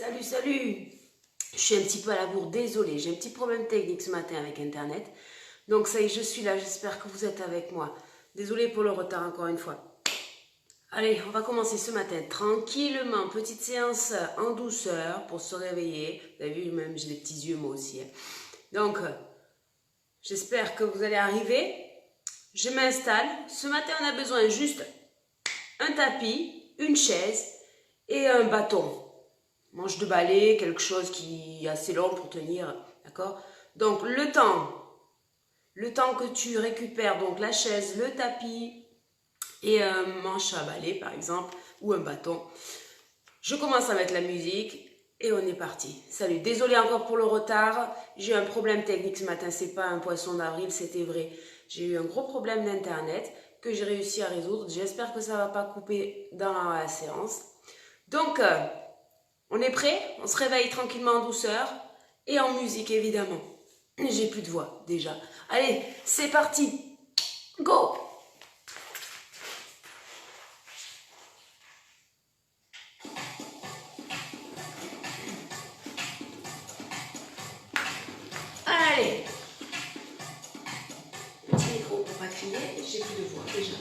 Salut, salut! Je suis un petit peu à la bourre, désolée, j'ai un petit problème technique ce matin avec Internet. Donc ça y est, je suis là, j'espère que vous êtes avec moi. Désolée pour le retard encore une fois. Allez, on va commencer ce matin tranquillement, petite séance en douceur pour se réveiller. Vous avez vu, même j'ai des petits yeux moi aussi. Donc, j'espère que vous allez arriver. Je m'installe. Ce matin, on a besoin juste un tapis, une chaise et un bâton. Manche de balai, quelque chose qui est assez long pour tenir, d'accord? Donc le temps que tu récupères donc la chaise, le tapis et un manche à balai par exemple, ou un bâton, je commence à mettre la musique et on est parti. Salut, désolé encore pour le retard, j'ai eu un problème technique ce matin, c'est pas un poisson d'avril, c'était vrai. J'ai eu un gros problème d'internet que j'ai réussi à résoudre, j'espère que ça va pas couper dans la séance. Donc, on est prêt? On se réveille tranquillement en douceur et en musique évidemment. J'ai plus de voix déjà. Allez, c'est parti. Go! Allez. Petit micro pour pas crier. J'ai plus de voix déjà.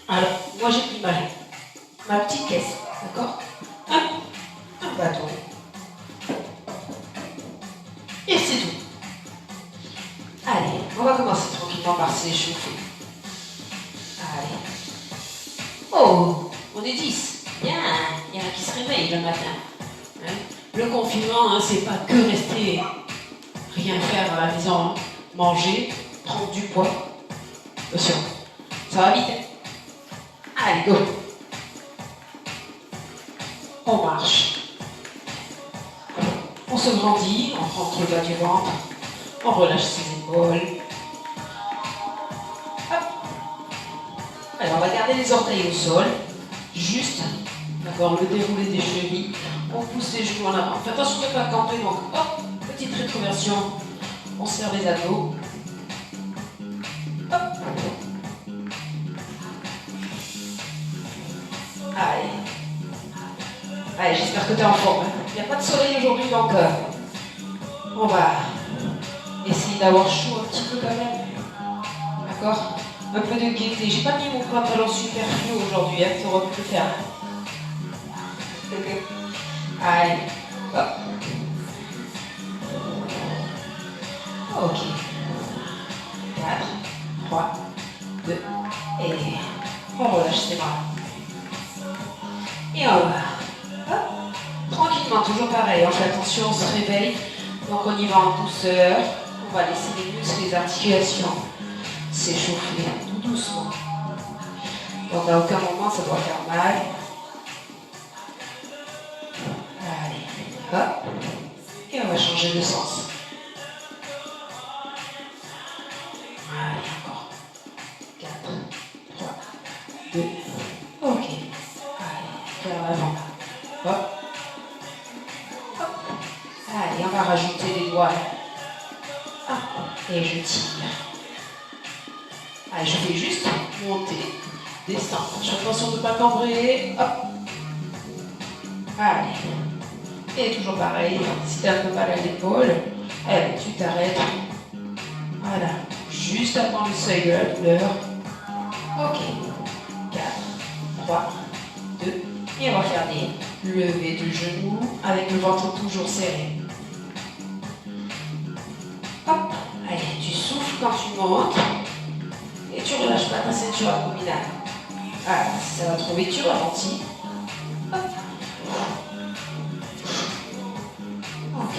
Alors, moi j'ai pris ma petite caisse, d'accord? Un bâton. Et c'est tout. Allez, on va commencer tranquillement par s'échauffer. Allez. Oh, on est 10. Bien, il y en a qui se réveillent le matin. Hein? Le confinement, c'est pas que rester rien faire à la maison, hein. Manger, prendre du poids. Attention, ça va vite, hein? Allez, go. On marche. On se grandit, on rentre le bas du ventre, on relâche ses épaules. Hop. Allez, on va garder les orteils au sol. Juste, d'accord, le déroulé des chevilles. On pousse les genoux en avant. Faites attention de ne pas camper, donc hop, petite rétroversion. On serre les abdos. Hop. Allez. Allez, j'espère que tu es en forme. Il n'y a pas de soleil aujourd'hui, donc on va essayer d'avoir chaud un petit peu quand même. D'accord? Un peu de gaieté. J'ai pas mis mon pantalon super fluo aujourd'hui, hein, tu aurais pu le faire. Allez, hop. Ok. 4, 3, 2, et on relâche ses bras. Et on va. Hop. Tranquillement, toujours pareil, on fait attention, on se réveille. Donc on y va en douceur. On va laisser les muscles, les articulations s'échauffer tout doucement. Donc à aucun moment ça doit faire mal. Allez, hop. Et on va changer de sens. Allez, encore. 4, 3, 2, ok. Allez, vers l'avant. Hop. Hop. Allez, on va rajouter les doigts. Ah, et je tire. Allez, je fais juste monter, descendre. J'ai l'impression de ne pas cambrer. Hop. Allez. Et toujours pareil, si tu as un peu mal à l'épaule, allez, tu t'arrêtes. Voilà. Juste avant le seuil de la douleur. Ok. 4, 3, 2, et on va faire des levées de genoux avec le ventre toujours serré. Hop. Allez, tu souffles quand tu montes. Et tu relâches pas ta ceinture abdominale. Ah, si ça va trop vite, tu ralentis. Hop. Ok.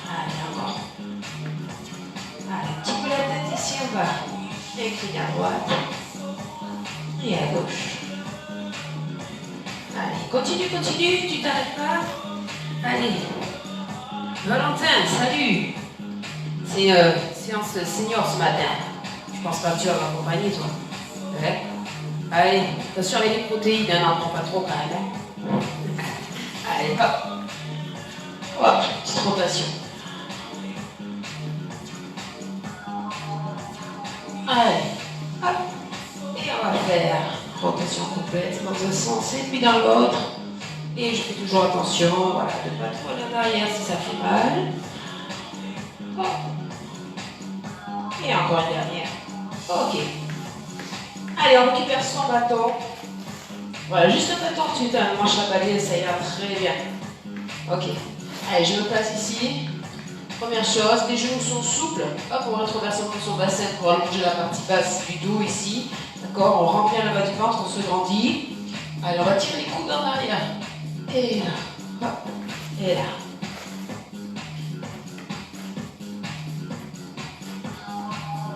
Allez, encore. Allez, un petit peu la tête ici, on va incliner à droite et à gauche. Allez, continue, continue, tu t'arrêtes pas. Allez. Valentin, salut. C'est séance senior ce matin. Je pense pas que tu vas m'accompagner, toi. Ouais. Allez, attention avec les protéines, n'en prends pas trop quand même. Allez, hop. Hop, petite rotation. Allez, hop. Et on va faire Rotation complète dans un sens et puis dans l'autre. Et je fais toujours attention, voilà, de ne pas trop aller en arrière si ça fait mal. Hop. Et encore une dernière. Ok. Allez, on récupère son bâton. Voilà, juste un bâton, tu as une manche à balai, ça ira très bien. Ok. Allez, je me place ici. Première chose, les genoux sont souples. Hop, on rétroverse un peu son bassin pour allonger la partie basse du dos ici. D'accord, on remplit le bas du ventre, on se grandit. Allez, on va tirer les coudes en arrière. Et là, hop, et là.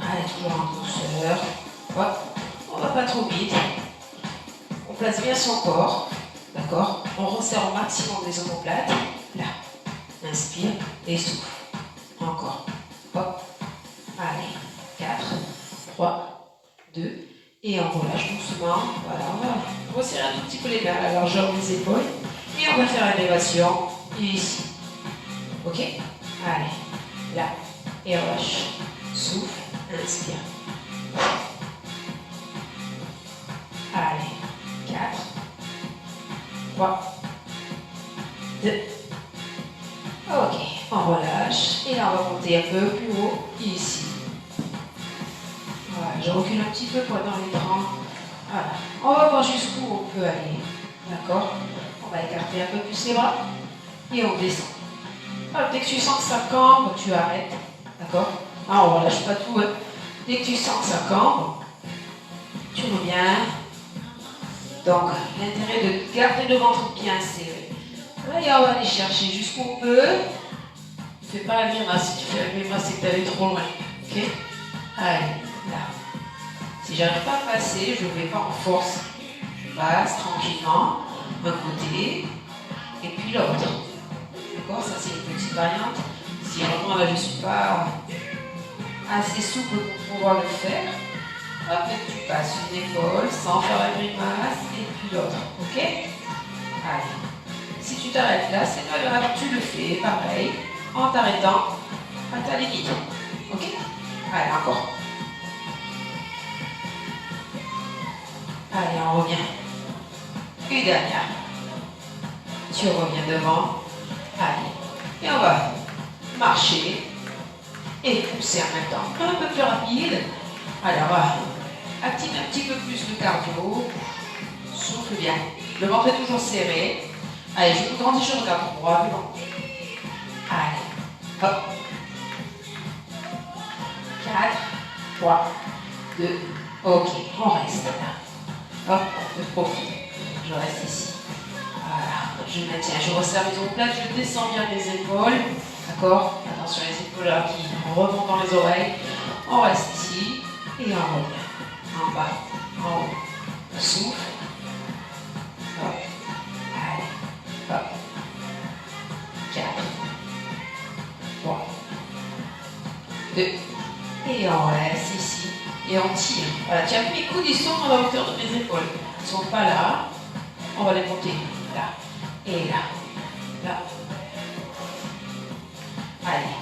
Allez, toujours en douceur. Hop, on va pas trop vite. On place bien son corps. D'accord, on resserre au maximum les omoplates. Là, inspire et souffle. Encore. Hop. Allez. 4, 3, 2. Et on relâche doucement. Voilà, on va resserrer un tout petit peu les mains, la largeur des épaules. Et on va faire l'élévation ici. Ok? Allez. Là. Et relâche. Souffle. Inspire. Allez. 4, 3, 2. Ok, on relâche et là on va monter un peu plus haut ici. Voilà, je recule un petit peu pour être dans les trans. Voilà, on va voir jusqu'où on peut aller. D'accord? On va écarter un peu plus les bras et on descend. Alors, dès que tu sens que ça cambre, tu arrêtes. D'accord? Ah, on ne relâche pas tout. Hein. Dès que tu sens que ça cambre, tu reviens. Donc, l'intérêt de garder le ventre bien serré. Là, et on va aller chercher jusqu'où on peut. Ne fais pas la grimace. Si tu fais la grimace, c'est que tu allais trop loin. Ok? Allez, là. Si j'arrive pas à passer, je ne vais pas en force. Je passe tranquillement, d'un côté, et puis l'autre. D'accord? Ça, c'est une petite variante. Si vraiment là, je ne suis pas assez souple pour pouvoir le faire, après tu passes une épaule sans faire la grimace, et puis l'autre. Ok? Allez. Si tu t'arrêtes là, c'est pas grave, tu le fais pareil, en t'arrêtant à ta limite. Ok? Allez, encore. Allez, on revient. Une dernière. Tu reviens devant. Allez. Et on va marcher et pousser en même temps. Un peu plus rapide. Allez, on va activer un petit peu plus le cardio. Souffle bien. Le ventre est toujours serré. Allez, je vous grandis, je regarde droit devant. Allez, hop. 4, 3, 2, ok, on reste là. Hop, je profite. Je reste ici. Voilà, je maintiens, je resserre mes omoplates, je descends bien les épaules. D'accord? Attention les épaules là qui remontent dans les oreilles. On reste ici et on revient. En bas, en haut. Souffle. Hop. Allez. Hop. 4, 3, 2, et on reste ici, et on tire. Voilà, tiens, mes coudes, ils sont à la hauteur de mes épaules. Ils ne sont pas là, on va les monter, là, et là, là. Allez,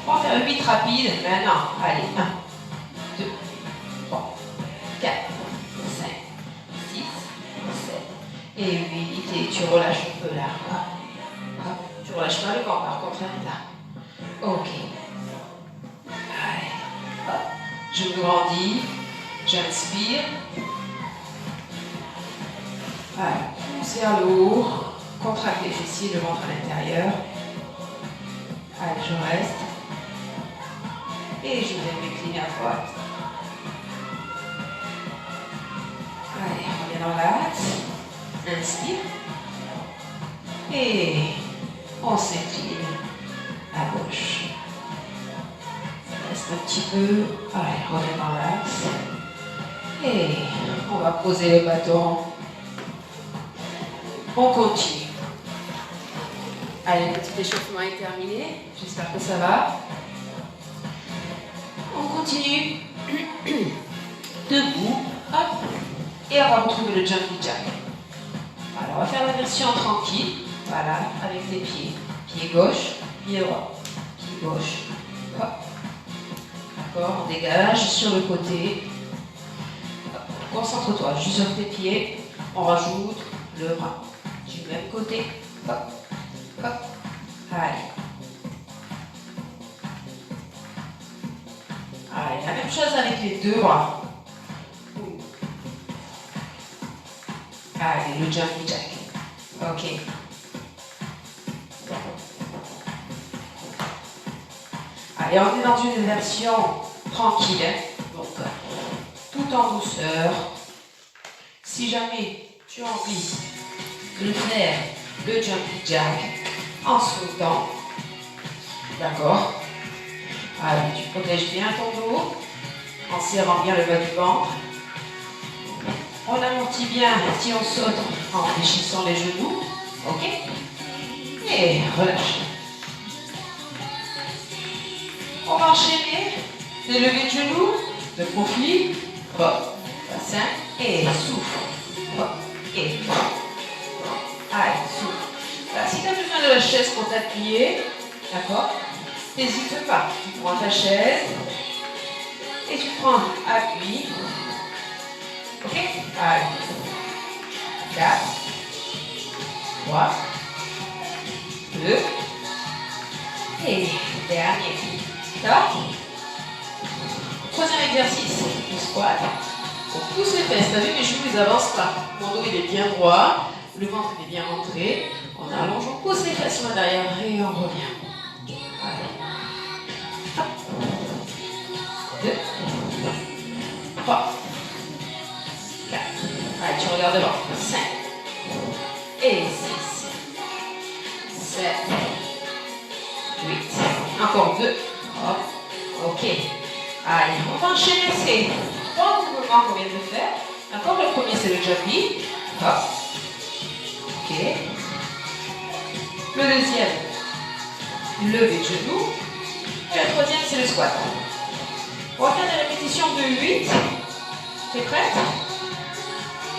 on va faire 8 rapides, maintenant, allez, 1, 2, 3, 4, 5, 6, 7, et 8, et tu relâches un peu là. Tu relâches pas le corps, par contre, là. Ok. Allez. Hop. Je me grandis. J'inspire. Allez. Pousse vers le haut. Contracte les fessiers, le ventre à l'intérieur. Allez, je reste. Et je vais m'incliner à droite. Allez, on revient dans l'axe. Inspire. Et on s'incline à gauche. Reste un petit peu. Allez, reviens dans l'axe. Et on va poser le bâton. On continue. Allez, le petit échauffement est terminé. J'espère que ça va. On continue. Debout. Hop. Et on va retrouver le jumping jack. Alors, on va faire la version tranquille. Voilà, avec les pieds. Pied gauche, pied droit. Pied gauche. Hop. D'accord, on dégage sur le côté. Hop. Concentre-toi juste sur tes pieds. On rajoute le bras du même côté. Hop, hop. Allez. Allez, la même chose avec les deux bras. Allez, le jumpy jack. Ok. Allez, on est dans une version tranquille. Donc, tout en douceur. Si jamais tu as envie de faire le jumpy jack en sautant, d'accord? Allez, tu protèges bien ton dos en serrant bien le bas du ventre. On amortit bien si on saute en fléchissant les genoux. Ok? Et relâche. On va enchaîner. Délever de genoux, de profil. Hop, bassin. Et souffle. Hop, et allez, souffle. Là, si tu as besoin de la chaise pour t'appuyer, d'accord? N'hésite pas. Tu prends ta chaise et tu prends appui. Ok? Allez. 4, 3, 2, et dernier. Ça va? Troisième exercice, le squat. On pousse les fesses. T'as vu, mes genoux, ils avancent pas. Mon dos, il est bien droit. Le ventre, il est bien rentré. On allonge, on pousse les fesses sur derrière et on revient. Allez. 2, 3, 4. Allez, tu regardes devant. 5 et 6, 7, 8. Encore 2. Hop. Ok. Allez, on va enchaîner ces 3 mouvements qu'on vient de faire. D'accord, le premier c'est le jumpy. Hop. Ok. Le deuxième, lever de genoux. Et le troisième c'est le squat. On va faire des répétitions de 8. T'es prête?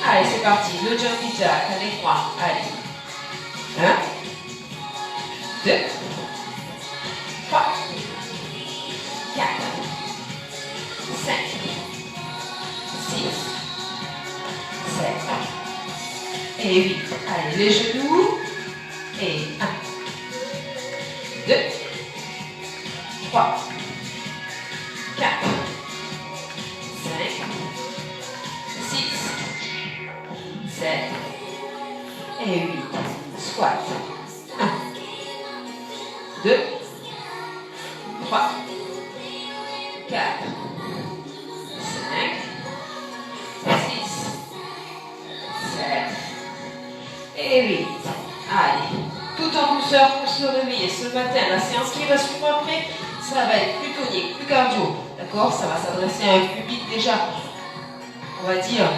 Allez, c'est parti. Le jumpy jack avec moi. Allez. 1, 2, 3, 4, 5, 6, 7 et 8. Allez, les genoux. Et 1, 2, 3, 4, 5, 6, 7 et 8. Squat. 1, 2, 3, 4, 5, 6, 7 et 8. Allez, tout en douceur pour se réveiller ce matin. La séance qui va suivre après, ça va être plus tonique, plus cardio. D'accord? Ça va s'adresser à un public déjà, on va dire,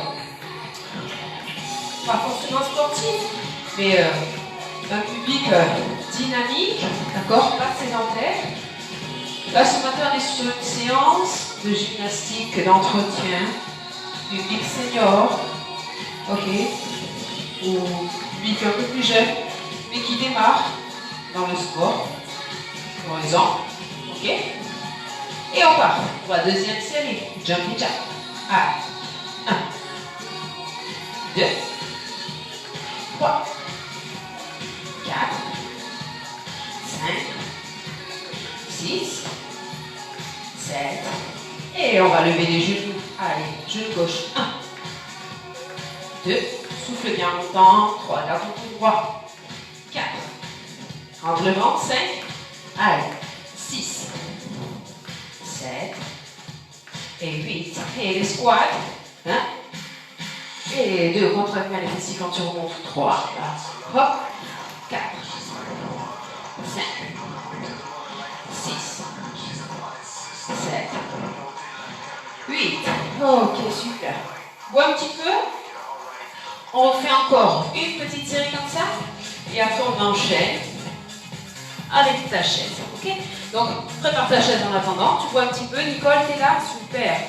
pas forcément sportif, mais un public dynamique, d'accord? Pas sédentaire. Là, ce matin, on est sur une séance de gymnastique d'entretien, public senior, ok? Ou public un peu plus jeune, mais qui démarre dans le sport, par exemple, ok? Et on part pour la deuxième série, jumpy jack. Allez, 1, 2, 3, 4, 5, 6, 7, et on va lever les genoux. Allez, genou gauche, 1, 2, souffle bien longtemps, 3, garde ton pied droit, 4, rentre le ventre, 5, allez, 6, 7, et 8, et les squats, 1, et 2, contracte bien les fessiers quand tu remontes, 3, là, hop, 4, 5, 6, 7, 8. Ok, super. Bois un petit peu. On refait encore une petite série comme ça. Et après, on enchaîne avec ta chaise. Ok? Donc, prépare ta chaise en attendant. Tu bois un petit peu. Nicole, t'es là? Super.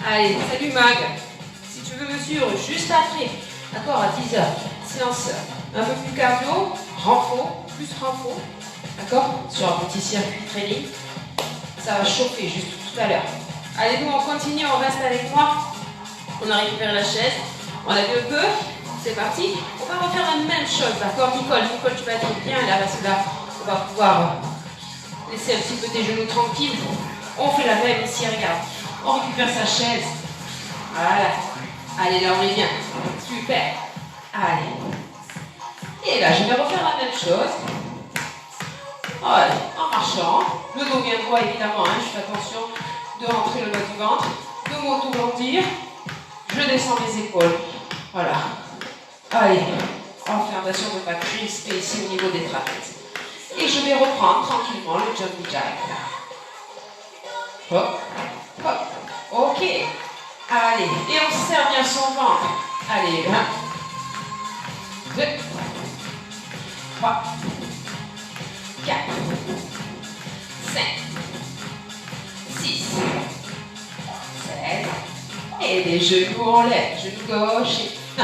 Allez, salut Mag. Si tu veux me suivre juste après, d'accord, à 10h, séance un peu plus cardio, renfort, plus renfort, d'accord, sur un petit circuit training. Ça va chauffer juste tout à l'heure. Allez, nous, on continue, on reste avec moi. On a récupéré la chaise. On a vu un peu. C'est parti. On va refaire la même chose, d'accord, Nicole? Nicole, tu vas être bien là, parce que là, on va pouvoir laisser un petit peu tes genoux tranquilles. On fait la même ici, regarde. On récupère sa chaise. Voilà. Allez, là, on est bien. Super. Allez. Et là, je vais refaire la même chose. Allez, en marchant. Le dos bien droit, évidemment. Hein. Je fais attention de rentrer le bas du ventre, de m'auto-grandir. Je descends mes épaules. Voilà. Allez. On fait attention de ne pas crisper ici au niveau des trapèzes. Et je vais reprendre tranquillement le jumpy jack. Hop, hop. Ok. Allez. Et on serre bien son ventre. Allez, 1, 2, 3, 4, 5, 6, 7. Et les genoux on lève. Genou gauche. Et 1.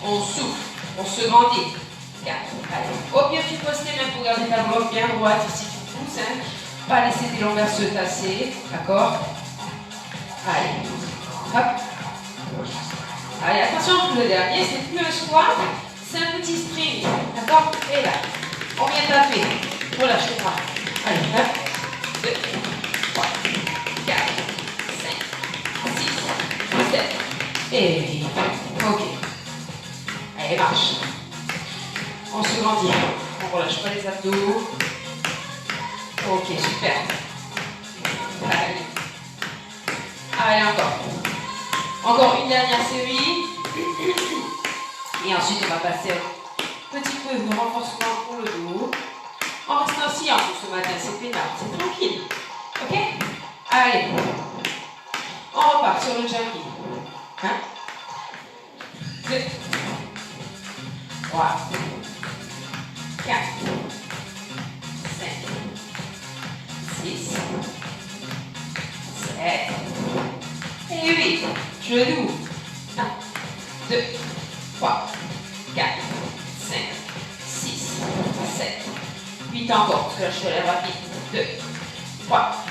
On souffle. On se grandit. 4. Allez. Au pire, tu poses tes mains pour garder ta bloc bien droite. Ici, tu pousses. Hein. Pas laisser tes longueurs se tasser. D'accord? Allez. Hop. Allez, attention, le dernier, c'est plus un squat, c'est un petit sprint. D'accord? Et là, on vient taper. Relâche les bras. Allez, 1, 2, 3, 4, 5, 6, 7. Et ok. Allez, marche. On se grandit. On relâche pas les abdos. Ok, super. Allez. Allez, encore. Encore une dernière série. Et ensuite, on va passer un petit peu de renforcement pour le dos. En restant assis, en plus ce matin, c'est pénal, c'est tranquille. Ok? Allez. On repart sur le jumping. 1, 2, 3, 4, 5, 6, 7, et 8. Genoux. 1, 2, 3, 4, 5, 6, 7, 8 encore, parce que là je te lève rapide. 2, 3,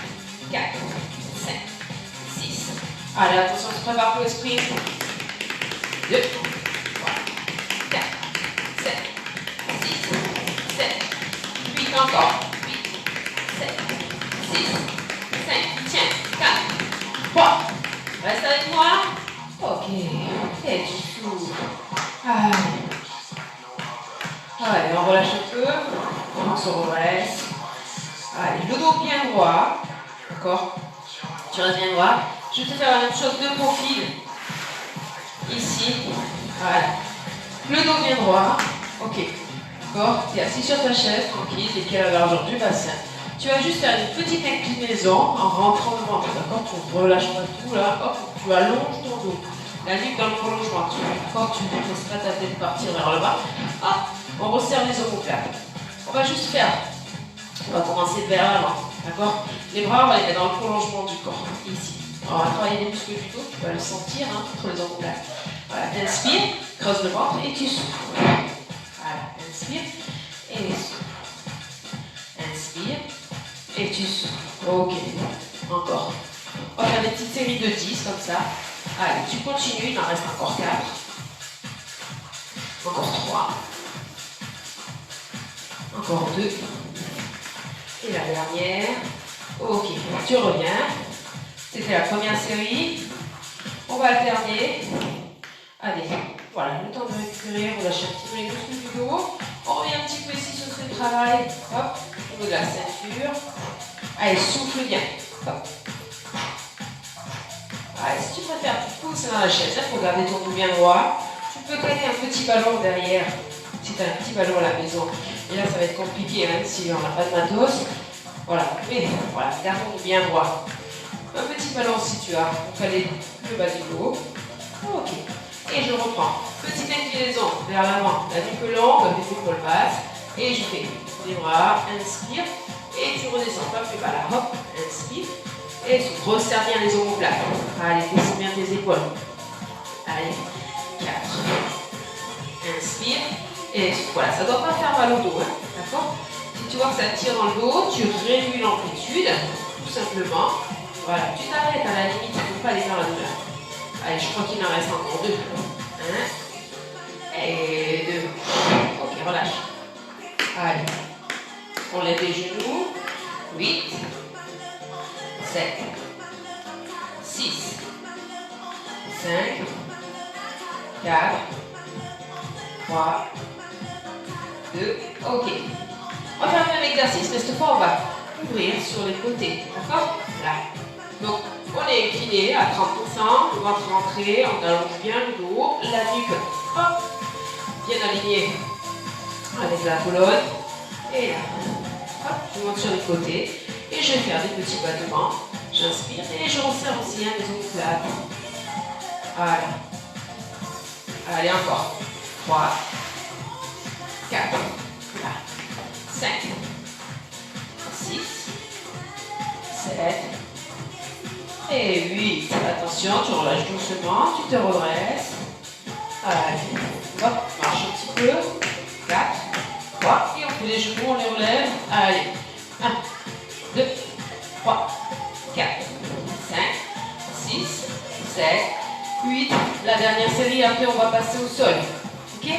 4, 5, 6. Allez, attention, on se prépare pour le sprint. 2, 3, 4, 5, 6, 7, 8 encore. 8, 7, 6, 5, tiens, 4, 3. Reste avec moi. Ok. Et tu souffles. Allez. Allez, on relâche un peu. On se redresse. Allez, le dos bien droit. D'accord? Tu restes bien droit. Je vais te faire la même chose de profil. Ici. Voilà. Le dos bien droit. Ok. D'accord? Tu es assis sur ta chaise, tranquille, et à la largeur du bassin. Tu vas juste faire une petite inclinaison en rentrant le ventre, d'accord? Tu ne relâches pas tout là, hop, tu allonges ton dos. La nuque dans le prolongement, quand tu laisseras ta tête partir vers le bas, hop, on resserre les omoplates. On va juste faire, on va commencer vers l'avant, d'accord? Les bras, on va les mettre dans le prolongement du corps, ici. On va travailler les muscles du dos, tu vas le sentir hein, entre les omoplates. Voilà, inspire, creuse le ventre et tu souffles. Voilà, inspire et souffle. Inspire. Et tu souffles. Ok. Encore. On va faire des petites séries de 10 comme ça. Allez, tu continues. Il en reste encore 4. Encore 3. Encore 2. Et la dernière. Ok. Tu reviens. C'était la première série. On va alterner. Allez. Voilà. Le temps de récupérer. On lâche un petit peu les muscles du dos. On revient un petit peu ici sur ce travail. Hop. Au niveau de la ceinture. Allez, souffle bien. Hop. Allez, si tu préfères, tu pousses dans la chaise pour garder ton dos bien droit. Tu peux caler un petit ballon derrière. Si tu as un petit ballon à la maison. Et là, ça va être compliqué, même si on n'a pas de matos. Voilà. Mais voilà, gardons bien droit. Un petit ballon si tu as pour caler le bas du dos. Ok. Et je reprends. Petite inclinaison vers l'avant. La nuque longue, les épaules basses. Et je fais les bras, inspire. Et tu redescends pas plus bas là. Hop, inspire. Et tu resserres bien les omoplates. Allez, descends bien tes épaules. Allez, 4. Inspire. Et voilà, ça ne doit pas faire mal au dos. Hein, d'accord? Si tu vois que ça tire dans le dos, tu réduis l'amplitude. Tout simplement. Voilà, tu t'arrêtes à la limite, il ne faut pas aller dans la douleur. Allez, je crois qu'il en reste encore 2. 1 et 2. Ok, relâche. Allez, on lève les genoux. 8, 7, 6, 5, 4, 3, 2, ok. On va faire le même exercice, mais cette fois on va ouvrir sur les côtés, d'accord? Là. Donc, on est incliné à 30%, le ventre rentré, on allonge bien le dos, la nuque, hop, bien alignée avec la colonne. Et là, hop, je monte sur les côtés et je vais faire des petits battements. J'inspire et je resserre aussi mes omoplates. Voilà. Allez, encore. 3, 4, 5, 6, 7 et 8. Attention, tu relâches doucement, tu te redresses. Allez, hop, marche un petit peu. 4, 3, et on fait les genoux, on les relève. Allez, 1, 2, 3, 4, 5, 6, 7, 8. La dernière série, après on va passer au sol. Ok?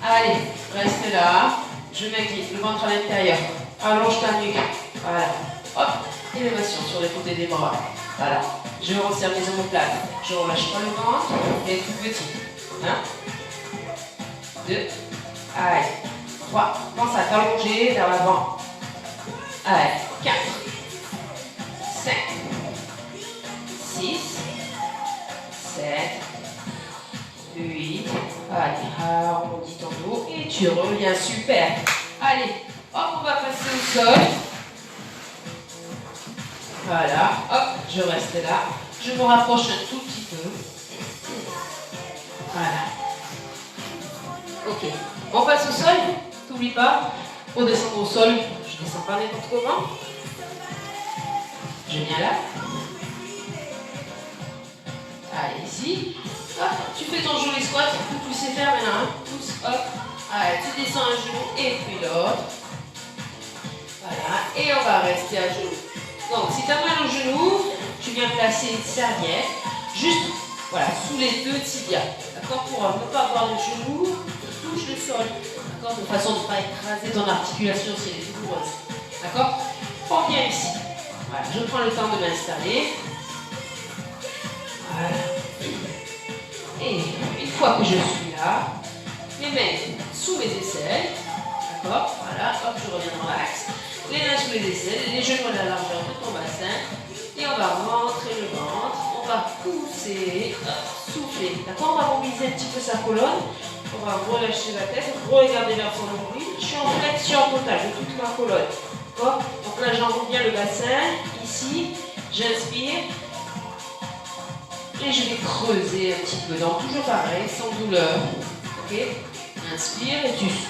Allez, reste là. Je m'incline, le ventre à l'intérieur. Allonge ta nuque. Voilà. Hop, élévation sur les côtés des bras. Voilà. Je resserre mes omoplates. Je ne relâche pas le ventre. Et tout petit. 1, 2, allez. 3. Pense à t'allonger vers l'avant. Allez. 4, 5, 6, 7, 8. Allez, arrondis ton dos et tu reviens. Super. Allez, hop, on va passer au sol. Voilà, hop, je reste là. Je me rapproche un tout petit peu. Voilà. Ok, on passe au sol. T'oublies pas, pour descendre au sol, je descends pas n'importe comment. Je viens là. Allez, ici. Hop, tu fais ton joli squat, tu sais faire maintenant. Hein. Pousse, hop. Allez, tu descends un genou et puis l'autre. Voilà, et on va rester à genoux. Donc, si tu as mal au genou, tu viens placer une serviette juste voilà, sous les deux tibias. D'accord? Pour ne pas avoir le genou qui touche le sol. D'accord? De façon de ne pas écraser ton articulation si elle est douloureuse. D'accord? On vient ici. Voilà, je prends le temps de m'installer. Voilà. Et une fois que je suis là, mes mains sous mes aisselles. D'accord? Voilà, hop, je reviens dans l'axe. Les mains sous les aisselles, les genoux à la largeur de ton bassin. Et on va rentrer le ventre. On va pousser, hop, souffler. D'accord? On va mobiliser un petit peu sa colonne. On va relâcher la tête, regarder vers son nombril. Je suis en flexion totale de toute ma colonne. D'accord? Donc là, j'enroule bien le bassin. Ici, j'inspire. Et je vais creuser un petit peu. Donc toujours pareil, sans douleur. Ok? Inspire et tu souffles.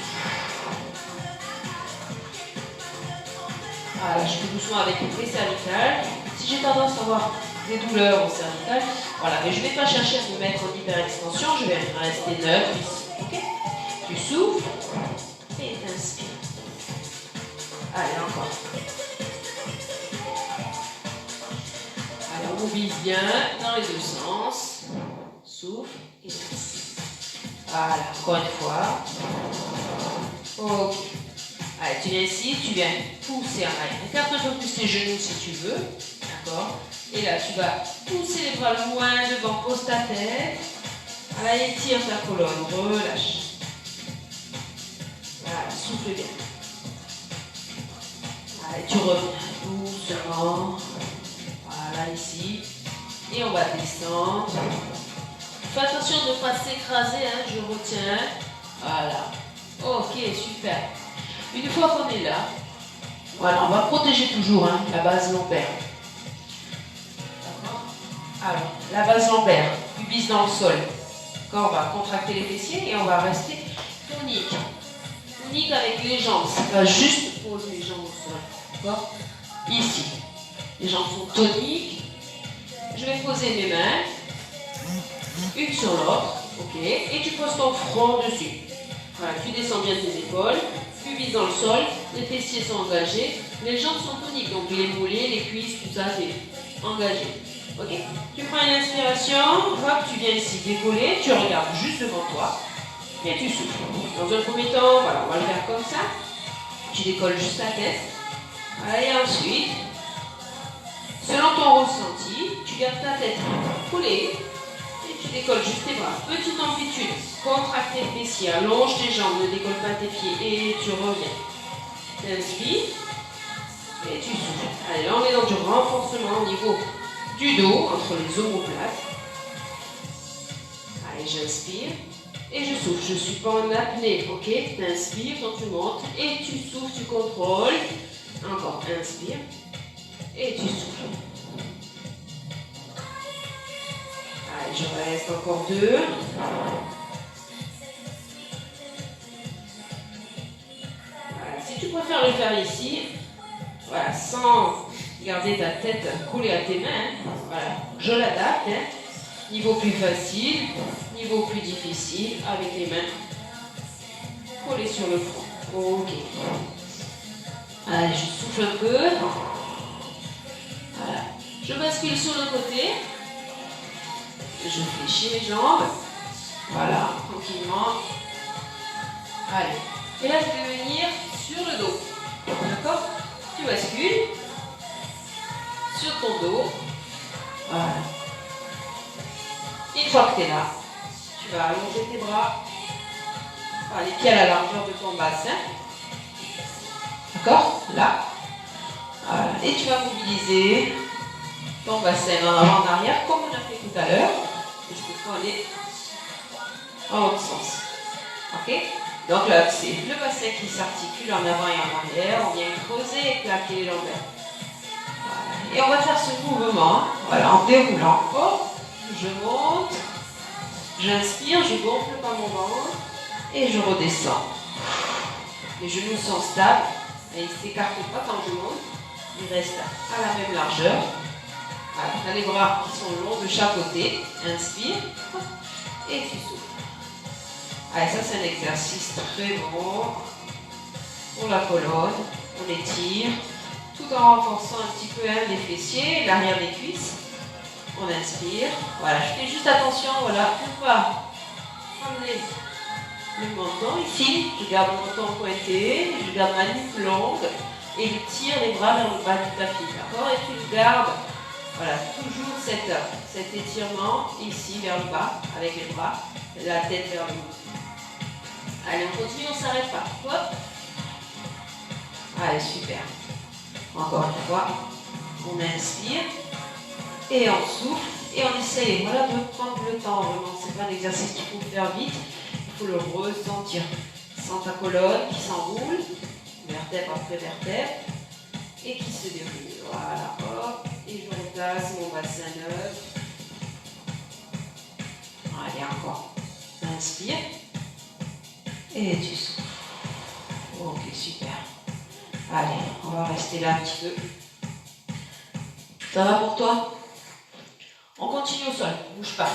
Voilà, je fais doucement avec les cervicales. Si j'ai tendance à avoir des douleurs au cervical, voilà, mais je ne vais pas chercher à me mettre en hyperextension, je vais rester neutre ici. Ok? Tu souffles et t'inspires. Allez, encore. Allez, on mobilise bien dans les deux sens. Souffle et twist. Voilà, encore une fois. Ok. Allez, tu viens ici, tu viens pousser en arrière. Écarte un peu plus tes genoux si tu veux. D'accord? Et là, tu vas pousser les bras loin devant, pose ta tête. Allez, étire ta colonne, relâche. Voilà, souffle bien. Allez, tu reviens doucement. Voilà, ici. Et on va descendre. Fais attention de ne pas s'écraser, hein, je retiens. Voilà. Ok, super. Une fois qu'on est là, voilà, on va protéger toujours hein, la base lombaire. D'accord? Alors, la base lombaire, pubis dans le sol. D'accord? On va contracter les fessiers et on va rester tonique. Tonique avec les jambes. On va juste poser les jambes au sol. D'accord? Ici. Les jambes sont toniques. Je vais poser mes mains, une sur l'autre. Ok? Et tu poses ton front dessus. Voilà, tu descends bien tes épaules. Pubis dans le sol, les fessiers sont engagés, les jambes sont toniques, donc les mollets, les cuisses, tout ça, engagé. Ok? Tu prends une inspiration, hop, tu viens ici décoller, tu regardes juste devant toi et tu souffles. Dans un premier temps, voilà, on va le faire comme ça. Tu décolles juste la tête. Et ensuite, selon ton ressenti, tu gardes ta tête collée et tu décolles juste tes bras. Petite amplitude, contracte tes fessiers, allonge tes jambes, ne décolle pas tes pieds et tu reviens. Inspire et tu souffles. Allez, là on est dans du renforcement au niveau du dos, entre les omoplates. Allez, j'inspire et je souffle. Je ne suis pas en apnée, ok? Tu inspires quand tu montes et tu souffles, tu contrôles. Encore, inspire et tu souffles. Allez, je reste encore 2. Voilà, si tu préfères le faire ici, voilà, sans garder ta tête collée à tes mains, voilà, je l'adapte. Hein. Niveau plus facile, niveau plus difficile, avec les mains collées sur le front. Ok. Allez, je souffle un peu. Voilà. Je bascule sur le côté. Je fléchis mes jambes. Voilà, tranquillement. Allez. Et là, je vais venir sur le dos. D'accord? Tu bascules sur ton dos. Voilà. Une fois que tu es là, tu vas allonger tes bras. Enfin, les pieds à la largeur de ton bassin. D'accord? Là. Voilà. Et tu vas mobiliser ton bassin en avant, en arrière, comme on a fait tout à l'heure. Et cette fois, on est en l'autre sens. Ok? Donc là, c'est le bassin qui s'articule en avant et en arrière. On vient creuser et plaquer les lombaires. Voilà. Et on va faire ce mouvement, voilà, en déroulant. Hop, je monte, j'inspire, je gonfle pas mon ventre et je redescends. Les genoux sont stables et ils ne s'écartent pas quand je monte. Ils restent à la même largeur. Voilà. Tu as les bras qui sont longs de chaque côté. Inspire et tu souffles. Allez, ça c'est un exercice très bon pour la colonne. On étire tout en renforçant un petit peu les fessiers, l'arrière des cuisses. On inspire. Voilà, je fais juste attention. Voilà, on va amener le menton ici. Je garde mon menton pointé, je garde ma nuque longue et je tire les bras vers le bas du tapis. D'accord? Et tu gardes, voilà, toujours cet étirement ici vers le bas avec les bras, la tête vers le haut. Allez, on continue, on ne s'arrête pas. Hop. Allez, super. Encore une fois, on inspire et on souffle et on essaye, voilà, de prendre le temps. Vraiment, c'est pas un exercice qu'il faut faire vite. Il faut le ressentir. Sens ta colonne qui s'enroule, vertèbre après vertèbre, et qui se déroule. Voilà, hop. Et je replace mon bassin neuf. Allez, encore. Inspire. Et tu souffles. Ok, super. Allez, on va rester là un petit peu. Ça va pour toi? On continue au sol, bouge pas.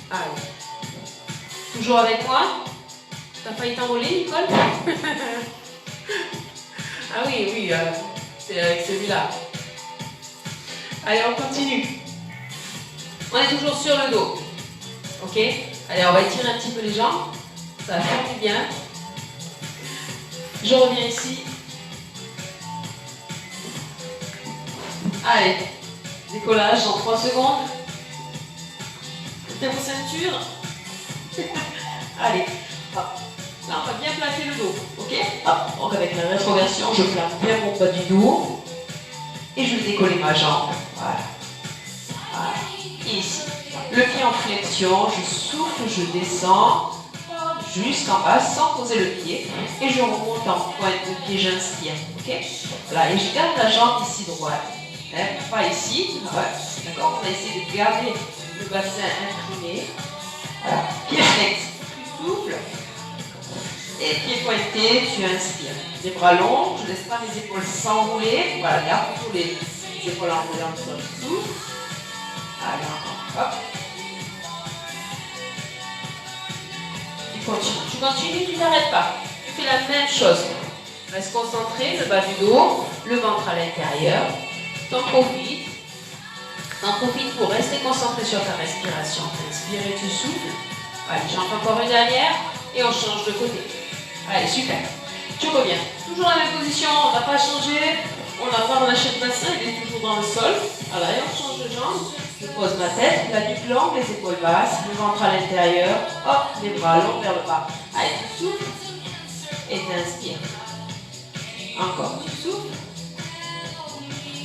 Allez. Toujours avec moi? T'as failli t'envoler, Nicole? Ah oui, oui, c'est avec celui-là. Allez, on continue. On est toujours sur le dos. Ok? Allez, on va étirer un petit peu les jambes. Ça va faire du bien. Je reviens ici. Allez, décollage en 3 secondes. Mettez vos ceintures. Allez, hop. Là, on va bien placer le dos. Ok? Hop. Donc, avec la rétroversion, je place bien mon bas du dos. Et je vais décoller ma jambe. Voilà. Voilà. Ici. Le pied en flexion, je souffle, je descends jusqu'en bas sans poser le pied et je remonte en pointe de pied, j'inspire. Ok? Voilà, et je garde la jambe ici droite. Hein, pas ici. Ouais. D'accord? On va essayer de garder le bassin imprimé. Voilà. Pied flex, tu souffles. Et pied pointé, tu inspires. Les bras longs, je ne laisse pas les épaules s'enrouler. Voilà, garde toujours les épaules enroulées en sol. Souffle. Allez, encore. Hop. Tu continues, tu n'arrêtes pas. Tu fais la même chose. Reste concentré, le bas du dos, le ventre à l'intérieur. T'en profites. T'en profites pour rester concentré sur ta respiration. Inspire et tu souffles. Allez, j'en fais encore une dernière et on change de côté. Allez, super. Tu reviens. Toujours la même position, on n'a pas changé. On n'a pas relâché le bassin, il est toujours dans le sol. Voilà, et on change de jambe. Je pose ma tête, la nuque longue, les épaules basses, le ventre à l'intérieur. Hop, les bras longs vers le bas. Allez, tu souffles et t'inspires. Encore, tu souffles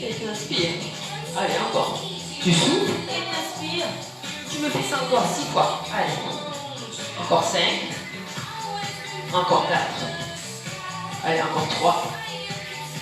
et t'inspires. Allez, encore. Tu souffles et t'inspires. Tu me fais ça encore 6 fois. Allez. Encore 5. Encore 4. Allez, encore 3.